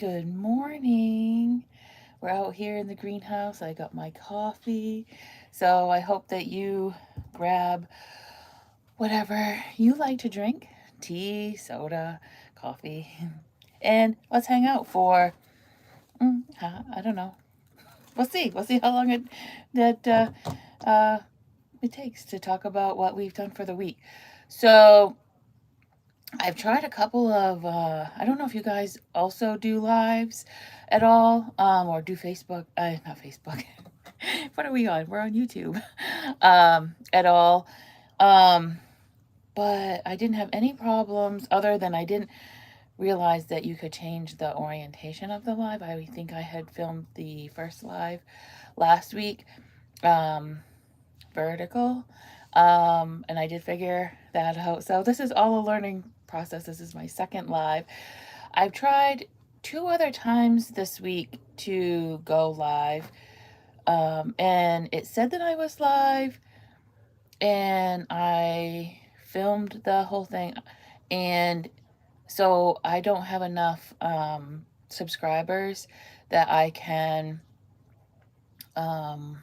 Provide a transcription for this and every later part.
Good morning. We're out here in the greenhouse. I got my coffee. So I hope that you grab whatever you like to drink, tea, soda, coffee, and let's hang out for, I don't know. We'll see. We'll see how long uh, it takes to talk about what we've done for the week. So I've tried a couple of, I don't know if you guys also do lives at all, or do Facebook, not Facebook. What are we on? We're on YouTube, at all. Um, but I didn't have any problems other than I didn't realize that you could change the orientation of the live. I think I had filmed the first live last week, um, vertical. And I did figure that out. So this is all a learning process. This is my second live. I've tried two other times this week to go live. And it said that I was live and I filmed the whole thing. And so I don't have enough subscribers that I can um,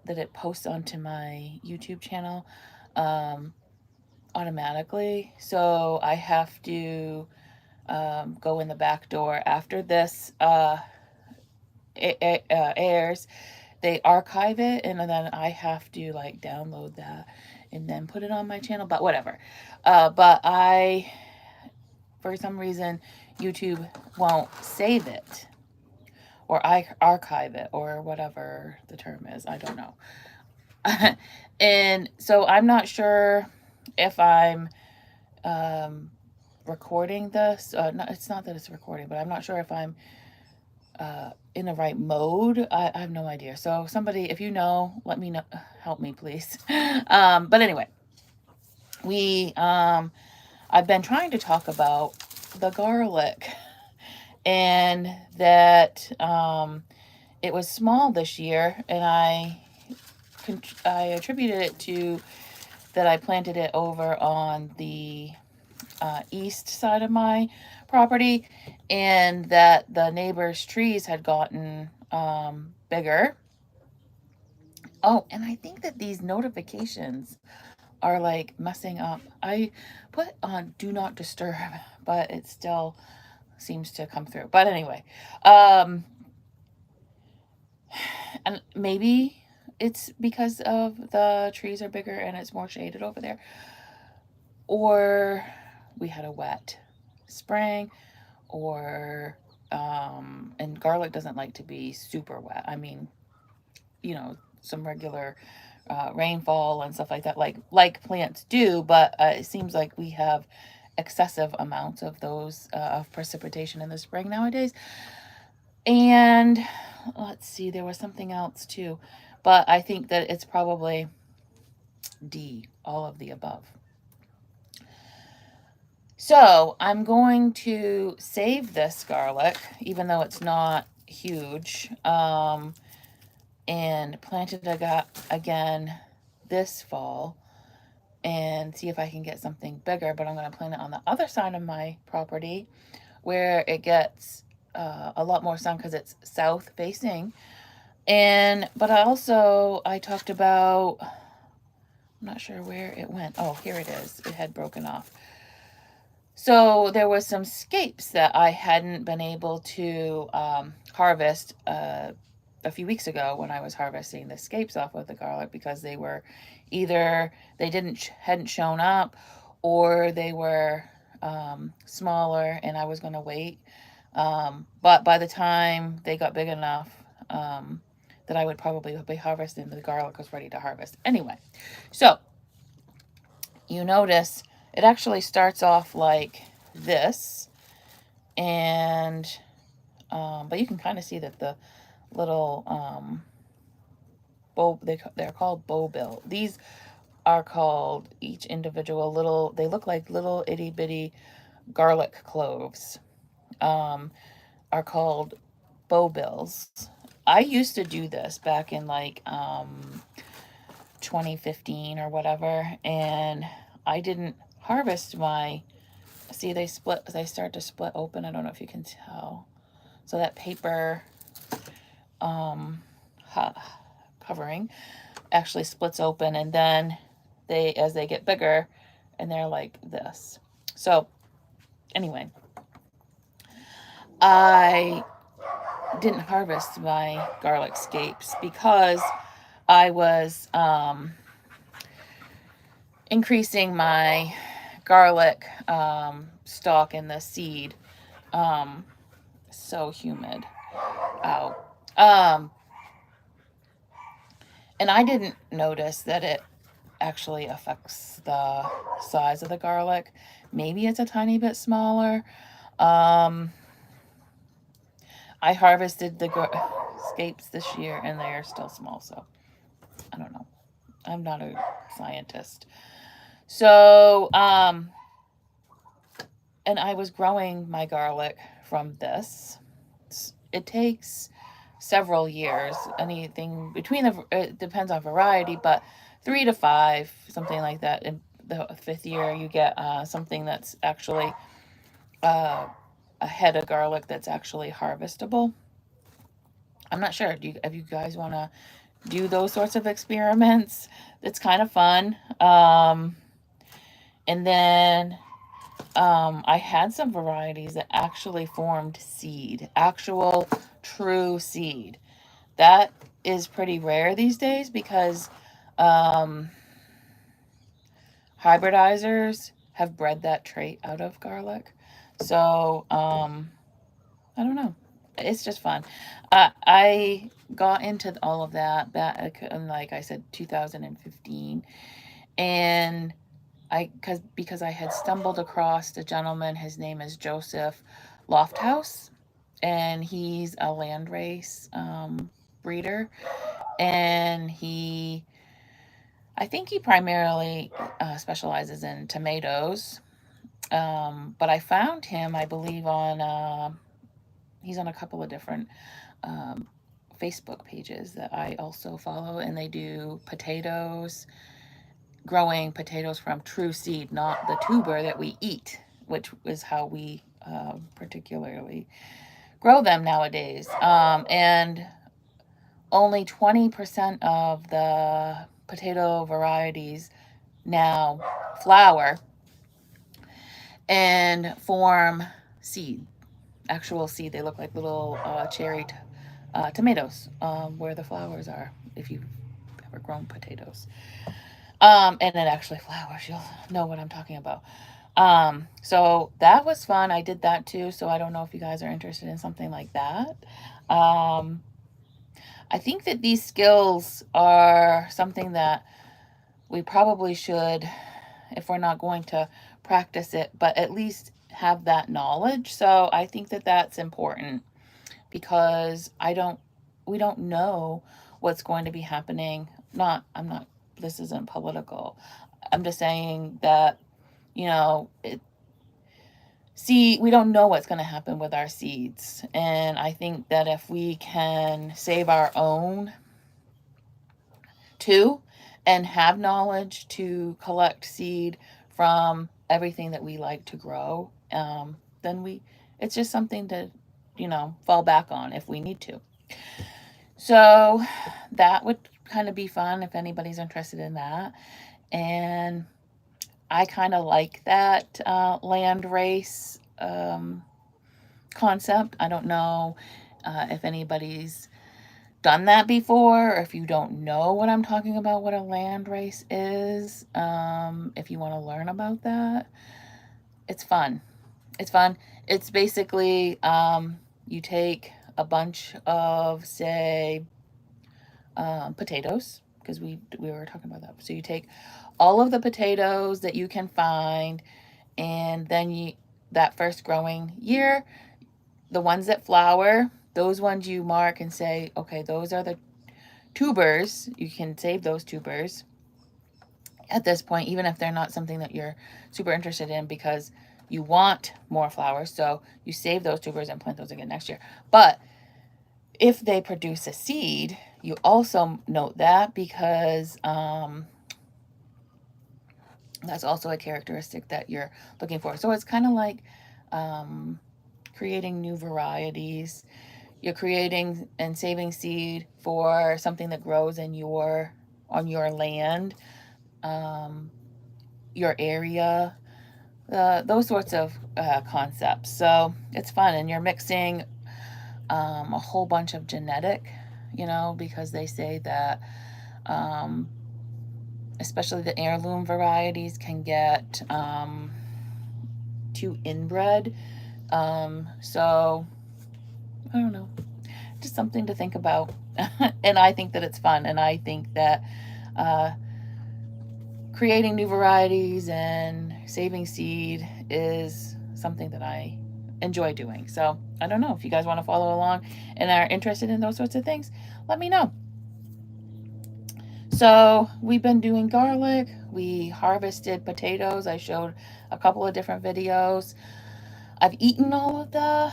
that it posts onto my YouTube channel um, automatically. So I have to go in the back door after this airs. They archive it, and then I have to like download that and then put it on my channel. But whatever. But for some reason, YouTube won't save it or I archive it or whatever the term is. I don't know. And so I'm not sure if I'm um, recording this. No, it's not that it's recording, but I'm not sure if I'm in the right mode. I have no idea. So somebody, if you know, let me know. Help me, please. But anyway, we I've been trying to talk about the garlic and that it was small this year, and I attributed it to that I planted it over on the east side of my property, and that the neighbor's trees had gotten bigger. Oh, and I think that these notifications are like messing up. I put on do not disturb, but it still seems to come through. But anyway, um, and maybe it's because of the trees are bigger and it's more shaded over there, or we had a wet spring, or and garlic doesn't like to be super wet. I mean, some regular rainfall and stuff like that, like plants do, but it seems like we have excessive amounts of those of precipitation in the spring nowadays. And let's see, there was something else too, but I think that it's probably D, all of the above. So I'm going to save this garlic, even though it's not huge, and plant it again this fall and see if I can get something bigger. But I'm going to plant it on the other side of my property where it gets a lot more sun because it's south facing. But I talked about, I'm not sure where it went. Oh, here it is. It had broken off. So there was some scapes that I hadn't been able to harvest a few weeks ago when I was harvesting the scapes off of the garlic, because they were either hadn't shown up, or they were smaller and I was going to wait. But by the time they got big enough, that I would probably be harvesting, the garlic was ready to harvest. Anyway, so you notice it actually starts off like this, and but you can kind of see that the little they're called bow bill. These are called each individual little. They look like little itty bitty garlic cloves. Are called bow bills. I used to do this back in like 2015 or whatever, and I didn't harvest my see they start to split open. I don't know if you can tell. So that paper covering actually splits open, and then as they get bigger, and they're like this. So anyway, I didn't harvest my garlic scapes because I was increasing my garlic stalk in the seed. So humid. Ow. And I didn't notice that it actually affects the size of the garlic. Maybe it's a tiny bit smaller. I harvested the scapes this year and they are still small, so I don't know. I'm not a scientist. So, and I was growing my garlic from this. It takes several years. Anything between it depends on variety, but 3 to 5, something like that. In the 5th year, you get something that's actually a head of garlic that's actually harvestable. I'm not sure. If you guys want to do those sorts of experiments, it's kind of fun. And then I had some varieties that actually formed seed, actual true seed. That is pretty rare these days because hybridizers have bred that trait out of garlic. So I don't know. It's just fun. I got into all of that back in, like I said, 2015, and because I had stumbled across a gentleman. His name is Joseph Lofthouse, and he's a landrace breeder, and I think he primarily specializes in tomatoes. But I found him, I believe, on he's on a couple of different Facebook pages that I also follow, and they do potatoes, growing potatoes from true seed, not the tuber that we eat, which is how we particularly grow them nowadays. And only 20% of the potato varieties now flower and form seed, actual seed. They look like little cherry tomatoes where the flowers are, if you've ever grown potatoes. And it actually flowers. You'll know what I'm talking about. So that was fun. I did that too. So I don't know if you guys are interested in something like that. I think that these skills are something that we probably should, if we're not going to practice it, but at least have that knowledge. So I think that that's important because we don't know what's going to be happening. This isn't political. I'm just saying that, we don't know what's going to happen with our seeds. And I think that if we can save our own too, and have knowledge to collect seed from everything that we like to grow, then it's just something to, fall back on if we need to. So that would kind of be fun if anybody's interested in that. And I kind of like that land race concept. I don't know if anybody's done that before, or if you don't know what I'm talking about, what a land race is. If you want to learn about that, it's fun. It's fun. It's basically you take a bunch of, say, potatoes, because we were talking about that. So you take all of the potatoes that you can find, and then that first growing year, the ones that flower, those ones you mark and say, okay, those are the tubers. You can save those tubers at this point, even if they're not something that you're super interested in, because you want more flowers. So you save those tubers and plant those again next year. But if they produce a seed, you also note that, because That's also a characteristic that you're looking for. So it's kind of like um, creating new varieties. You're creating and saving seed for something that grows in your on your land, um, your area, those sorts of concepts. So it's fun, and you're mixing a whole bunch of genetic, because they say that um, especially the heirloom varieties can get too inbred. So I don't know, just something to think about. And I think that it's fun, and I think that uh, creating new varieties and saving seed is something that I enjoy doing. So I don't know if you guys want to follow along and are interested in those sorts of things. Let me know. So we've been doing garlic. We harvested potatoes. I showed a couple of different videos. I've eaten all of the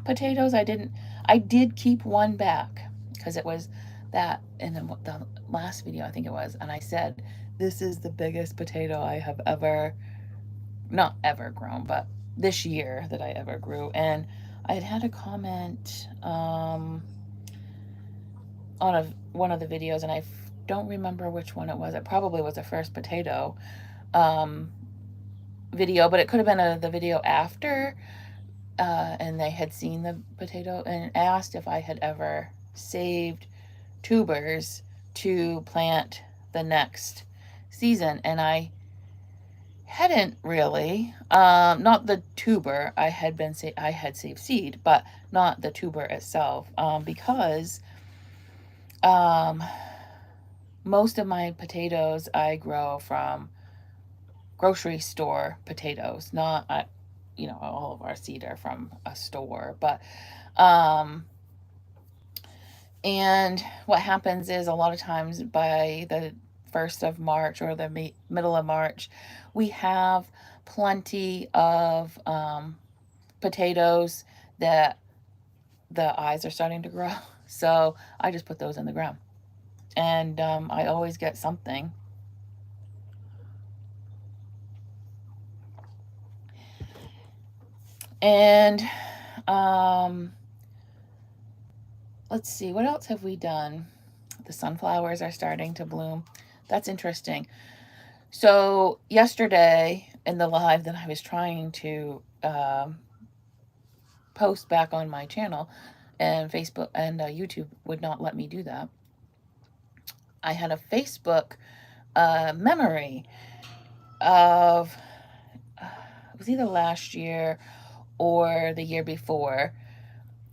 potatoes. I did keep one back because it was that in the last video, I think it was. And I said, this is the biggest potato I have ever, not ever grown, but this year that I ever grew. And I had a comment on one of the videos, and I don't remember which one it was. It probably was the first potato um, video, but it could have been the video after. And they had seen the potato and asked if I had ever saved tubers to plant the next season. And I hadn't really. Not the tuber. I had saved seed, but not the tuber itself, because um, most of my potatoes I grow from grocery store potatoes, not all of our seed are from a store, but um, and what happens is a lot of times by the 1st of March or the middle of March, we have plenty of potatoes that the eyes are starting to grow. So I just put those in the ground. And I always get something. And let's see, what else have we done? The sunflowers are starting to bloom. That's interesting. So yesterday in the live that I was trying to post back on my channel, and Facebook and YouTube would not let me do that. I had a Facebook memory of it was either last year or the year before,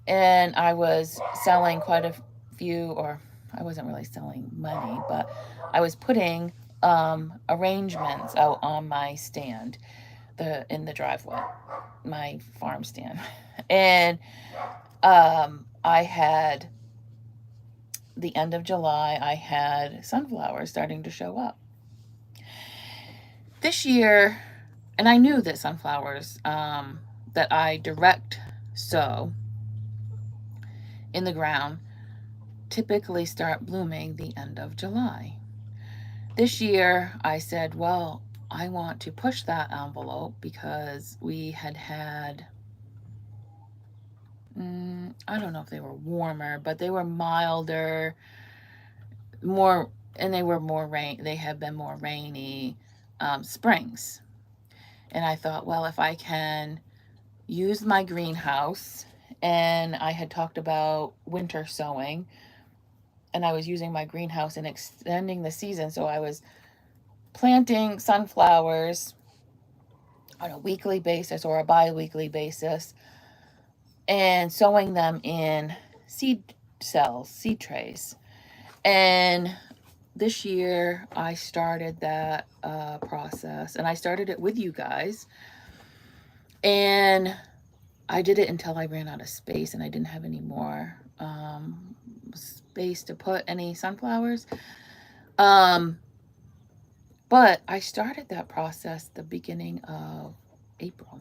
and I was selling quite a few, or I wasn't really selling money, but I was putting arrangements out on my stand, in the driveway, my farm stand, and I had the end of July. I had sunflowers starting to show up this year, and I knew that sunflowers that I direct sow in the ground typically start blooming the end of July. This year, I said, well, I want to push that envelope because we had I don't know if they were warmer, but they were milder, and they were more rain. They have been more rainy springs. And I thought, well, if I can use my greenhouse, and I had talked about winter sowing, and I was using my greenhouse and extending the season. So I was planting sunflowers on a weekly basis or a bi-weekly basis and sowing them in seed trays. And this year I started that process, and I started it with you guys. And I did it until I ran out of space and I didn't have any more space to put any sunflowers. But I started that process the beginning of April,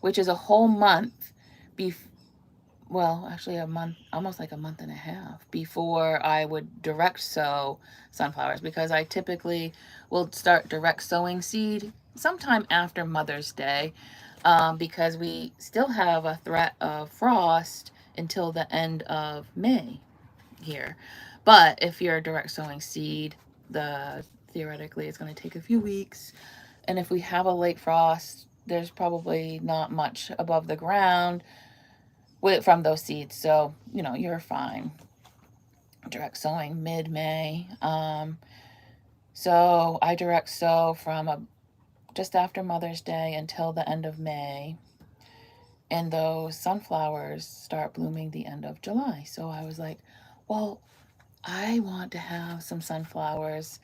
which is a whole month well, actually a month, almost like a month and a half before I would direct sow sunflowers, because I typically will start direct sowing seed sometime after Mother's Day, because we still have a threat of frost until the end of May here. But if you're direct sowing seed, the theoretically it's going to take a few weeks. And if we have a late frost, there's probably not much above the ground from those seeds. So, you know, you're fine. Direct sowing mid-May. So I direct sow from just after Mother's Day until the end of May. And those sunflowers start blooming the end of July. So I was like, well, I want to have some sunflowers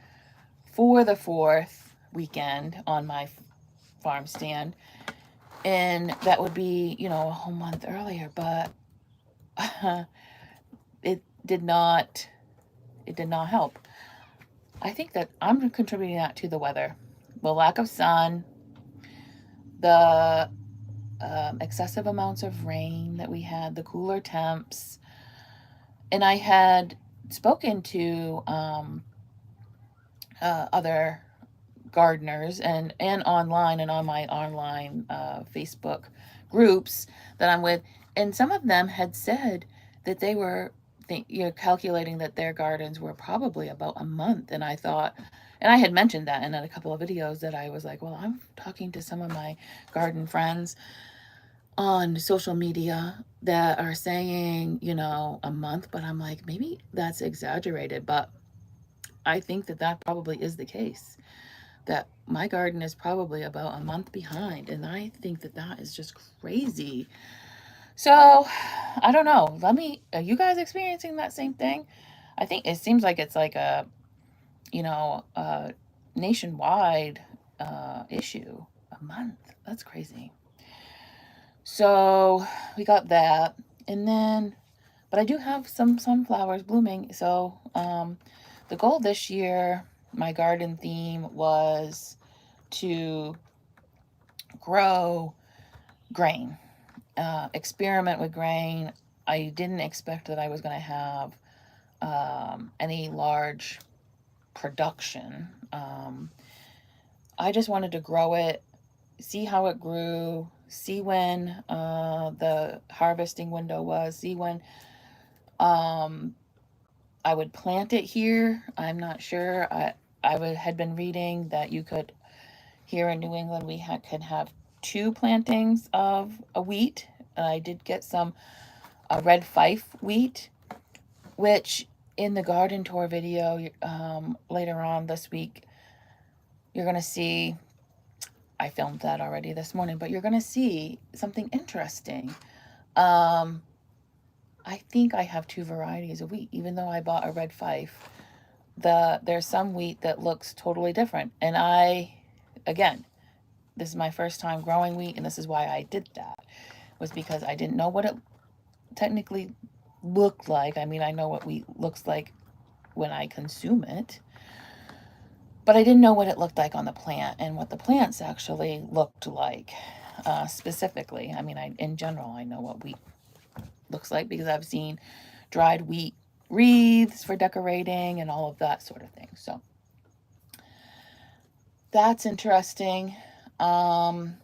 for the 4th weekend on my farm stand. And that would be, you know, a whole month earlier. But it did not help. I think that I'm contributing that to the weather, the lack of sun, the excessive amounts of rain that we had, the cooler temps. And I had spoken to other gardeners and online and on my online Facebook groups that I'm with, and some of them had said that they were calculating that their gardens were probably about a month. And I thought, and I had mentioned that in a couple of videos, that I was like, well, I'm talking to some of my garden friends on social media that are saying, you know, a month, but I'm like, maybe that's exaggerated. But I think that that probably is the case, that my garden is probably about a month behind, and I think that that is just crazy. So I don't know. Are you guys experiencing that same thing? I think it seems like it's like a, you know, a nationwide issue. A month. That's crazy. So we got that. And then, but I do have some sunflowers blooming. So the goal this year, my garden theme was to grow grain, experiment with grain. I didn't expect that I was going to have any large production. I just wanted to grow it, see how it grew, see when the harvesting window was, see when I would plant it here. I'm not sure. Had been reading that you could, here in New England, we could have 2 plantings of a wheat. I did get some red Fife wheat, which in the garden tour video later on this week, you're going to see, I filmed that already this morning, but you're going to see something interesting. I think I have 2 varieties of wheat, even though I bought a red Fife. There's some wheat that looks totally different. And again, this is my first time growing wheat, and this is why I did that, was because I didn't know what it technically looked like. I mean, I know what wheat looks like when I consume it, but I didn't know what it looked like on the plant and what the plants actually looked like specifically. I mean, in general, I know what wheat looks like because I've seen dried wheat wreaths for decorating and all of that sort of thing. So that's interesting. And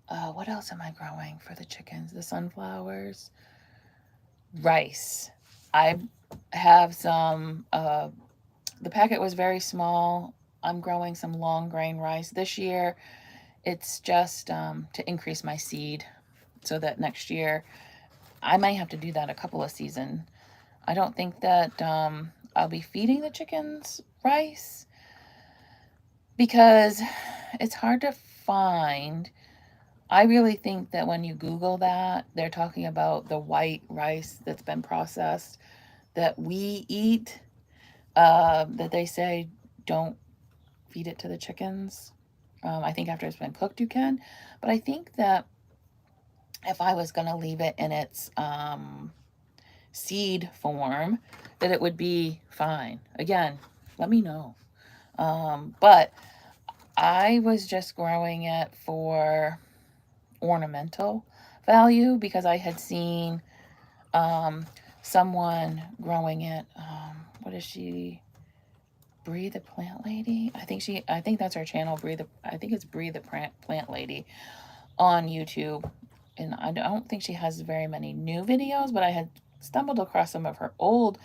what else am I growing for the chickens? The sunflowers, rice. I have some, the packet was very small. I'm growing some long grain rice this year. It's just to increase my seed so that next year I might have to do that a couple of seasons. I don't think that I'll be feeding the chickens rice because it's hard to find. I really think that when you Google that, they're talking about the white rice that's been processed that we eat, that they say don't feed it to the chickens. I think after it's been cooked, you can. But I think that if I was going to leave it in its seed form, that it would be fine. Again, let me know. But I was just growing it for ornamental value, because I had seen someone growing it. What is she? Breathe the Plant Lady? I think that's her channel, I think it's Breathe the Plant Lady on YouTube. And I don't think she has very many new videos, but I had stumbled across some of her old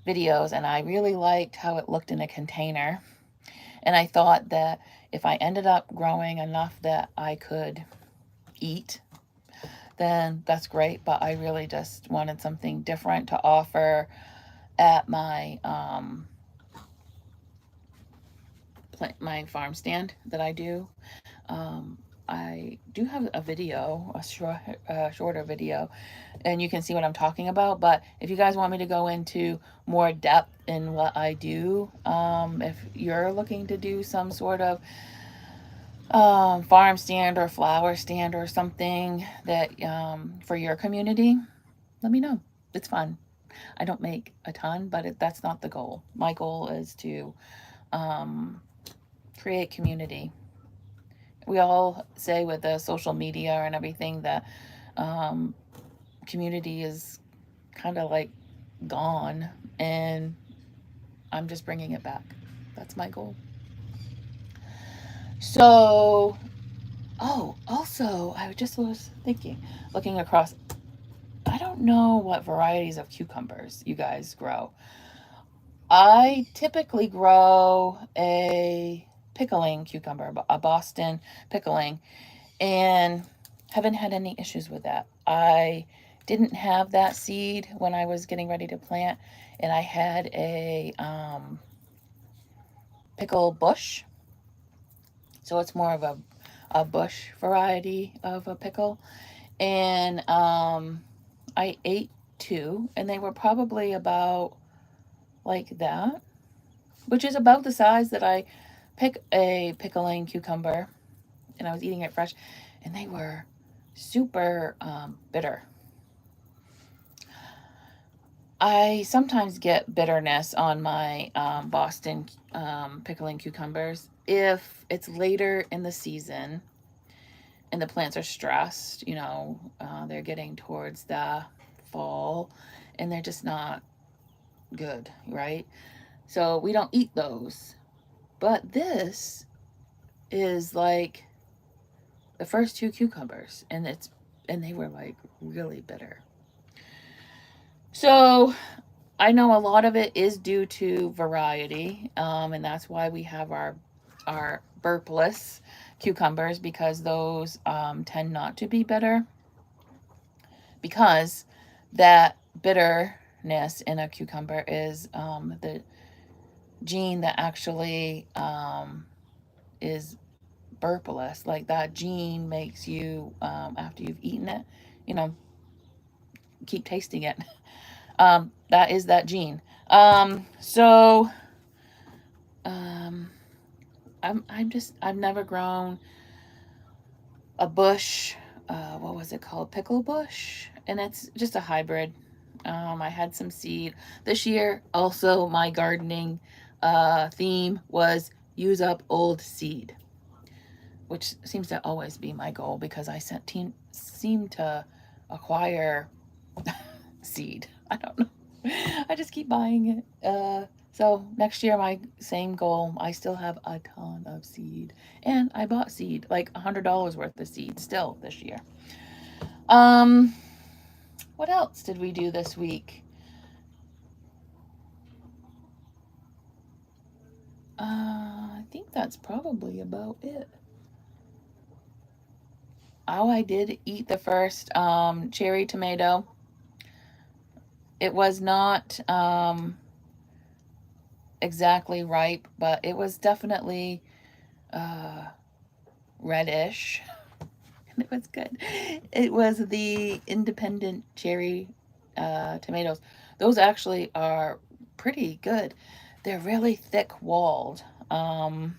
videos, and I really liked how it looked in a container. And I thought that if I ended up growing enough that I could eat, then that's great. But I really just wanted something different to offer at my my farm stand that I do. I do have a video, a shorter video, and you can see what I'm talking about. But if you guys want me to go into more depth in what I do, if you're looking to do some sort of farm stand or flower stand or something that for your community, let me know. It's fun. I don't make a ton, but that's not the goal. My goal is to create community. We all say with the social media and everything that community is kind of like gone, and I'm just bringing it back. That's my goal. So, oh, also, I just was thinking, looking across, I don't know what varieties of cucumbers you guys grow. I typically grow a pickling cucumber, a Boston pickling, and haven't had any issues with that. I didn't have that seed when I was getting ready to plant, and I had a pickle bush. So it's more of a bush variety of a pickle. And I ate two, and they were probably about like that, which is about the size that I pick a pickling cucumber, and I was eating it fresh, and they were super bitter. I sometimes get bitterness on my Boston pickling cucumbers if it's later in the season and the plants are stressed. They're getting towards the fall and they're just not good, right? So we don't eat those. But this is like the first two cucumbers, and they were like really bitter. So I know a lot of it is due to variety, and that's why we have our burpless cucumbers, because those tend not to be bitter, because that bitterness in a cucumber is the gene that actually is burpless. Like that gene makes you, after you've eaten it, keep tasting it. That is that gene. So I've never grown a bush. What was it called? Pickle bush, and it's just a hybrid. I had some seed this year. Also, my gardening theme was use up old seed, which seems to always be my goal, because I seem to acquire seed. I don't know. I just keep buying it. So next year, my same goal. I still have a ton of seed, and I bought seed, like $100 worth of seed, still this year. What else did we do this week? I think that's probably about it. Oh, I did eat the first cherry tomato. It was not exactly ripe, but it was definitely reddish. And it was good. It was the independent cherry tomatoes. Those actually are pretty good. They're really thick walled. I'm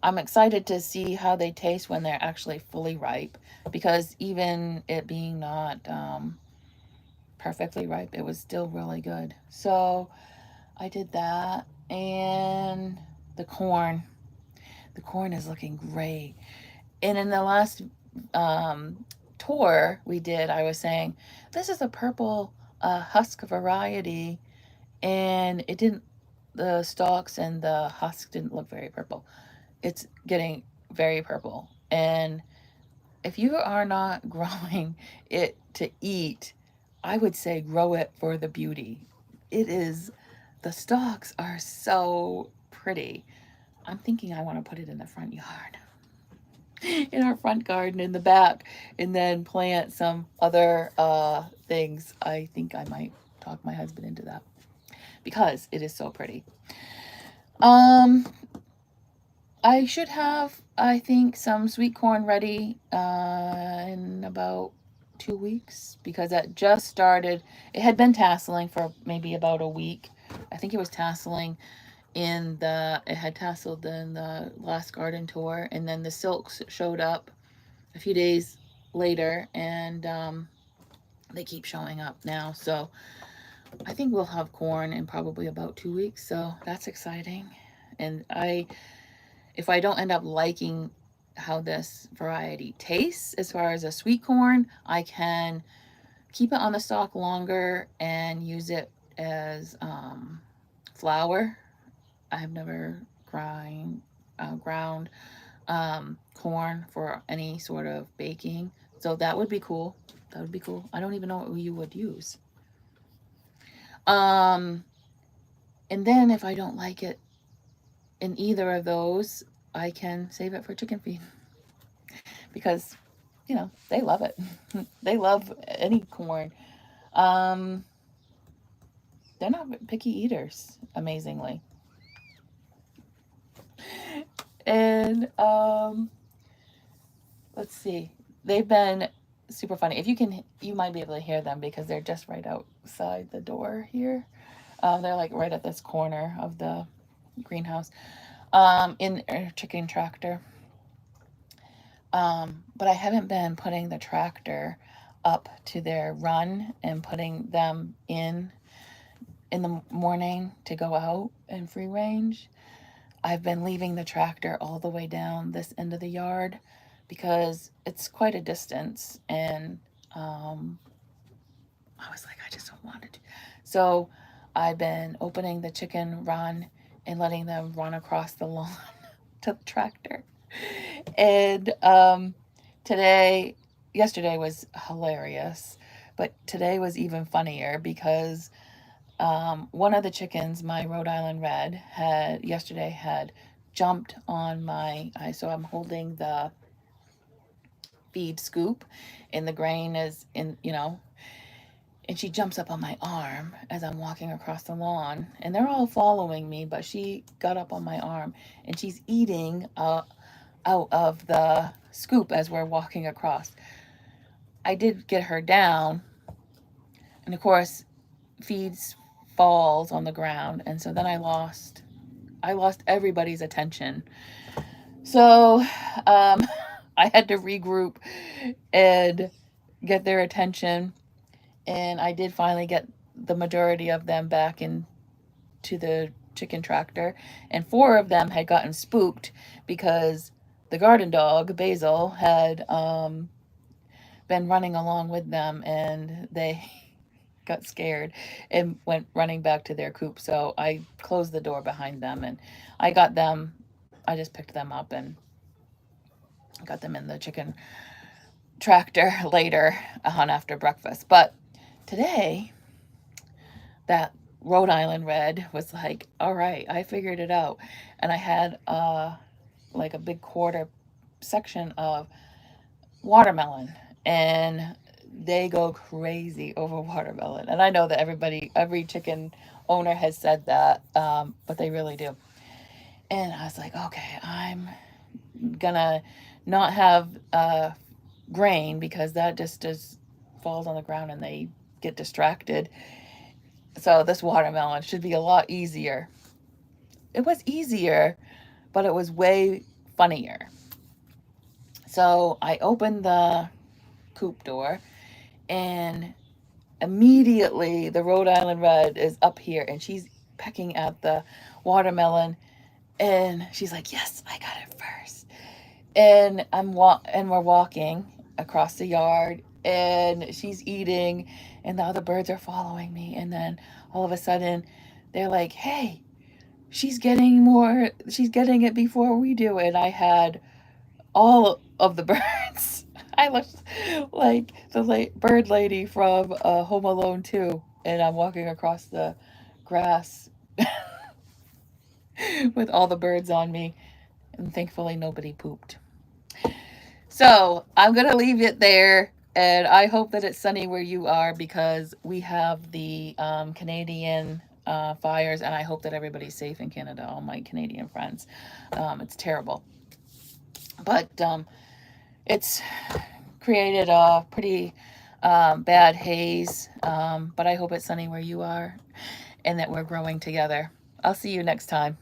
excited to see how they taste when they're actually fully ripe, because even it being not perfectly ripe, it was still really good. So I did that. And the corn is looking great. And in the last tour we did, I was saying, this is a purple husk variety, and it didn't, the stalks and the husk didn't look very purple. It's getting very purple. And if you are not growing it to eat, I would say grow it for the beauty. It is, the stalks are so pretty. I'm thinking I want to put it in the front yard, in our front garden in the back, and then plant some other things. I think I might talk my husband into that because it is so pretty. Um, I should have, I think, some sweet corn ready in about 2 weeks because that just started. It had been tasseling for maybe about a week. I think it was tasseling in the, it had tasseled in the last garden tour, and then the silks showed up a few days later, and they keep showing up now. So I think we'll have corn in probably about 2 weeks. So that's exciting. And if I don't end up liking how this variety tastes as far as a sweet corn, I can keep it on the stalk longer and use it as flour. I have never ground corn for any sort of baking, so that would be cool. That would be cool. I don't even know what you would use. Um, and then if I don't like it in either of those, I can save it for chicken feed because, they love it. They love any corn. Um, they're not picky eaters, amazingly. And let's see. They've been super funny. If you can, you might be able to hear them because they're just right outside the door here. They're like right at this corner of the greenhouse, in a chicken tractor. But I haven't been putting the tractor up to their run and putting them in the morning to go out in free range. I've been leaving the tractor all the way down this end of the yard because it's quite a distance, and I was like, I just don't want it. So I've been opening the chicken run and letting them run across the lawn to the tractor. And yesterday was hilarious, but today was even funnier because one of the chickens, my Rhode Island Red, had jumped on so I'm holding the feed scoop, and the grain is and she jumps up on my arm as I'm walking across the lawn, and they're all following me, but she got up on my arm and she's eating out of the scoop as we're walking across. I did get her down, and of course, feeds falls on the ground, and so then I lost everybody's attention. So I had to regroup and get their attention, and I did finally get the majority of them back into the chicken tractor, and four of them had gotten spooked because the garden dog Basil had been running along with them, and they got scared and went running back to their coop. So I closed the door behind them, and I got them. I just picked them up and got them in the chicken tractor later on after breakfast. But today, that Rhode Island Red was like, all right, I figured it out. And I had like a big quarter section of watermelon, and they go crazy over watermelon. And I know that every chicken owner has said that, but they really do. And I was like, okay, I'm gonna not have grain because that just falls on the ground and they get distracted. So this watermelon should be a lot easier. It was easier, but it was way funnier. So I opened the coop door, and immediately the Rhode Island Red is up here, and she's pecking at the watermelon, and she's like, yes, I got it first. and we're walking across the yard, and she's eating, and the other birds are following me, and then all of a sudden they're like, "Hey, she's getting more. She's getting it before we do." And I had all of the birds. I looked like the bird lady from Home Alone 2, and I'm walking across the grass with all the birds on me, and thankfully nobody pooped. So I'm going to leave it there. And I hope that it's sunny where you are, because we have the Canadian fires, and I hope that everybody's safe in Canada, all my Canadian friends. It's terrible. But it's created a pretty bad haze. But I hope it's sunny where you are, and that we're growing together. I'll see you next time.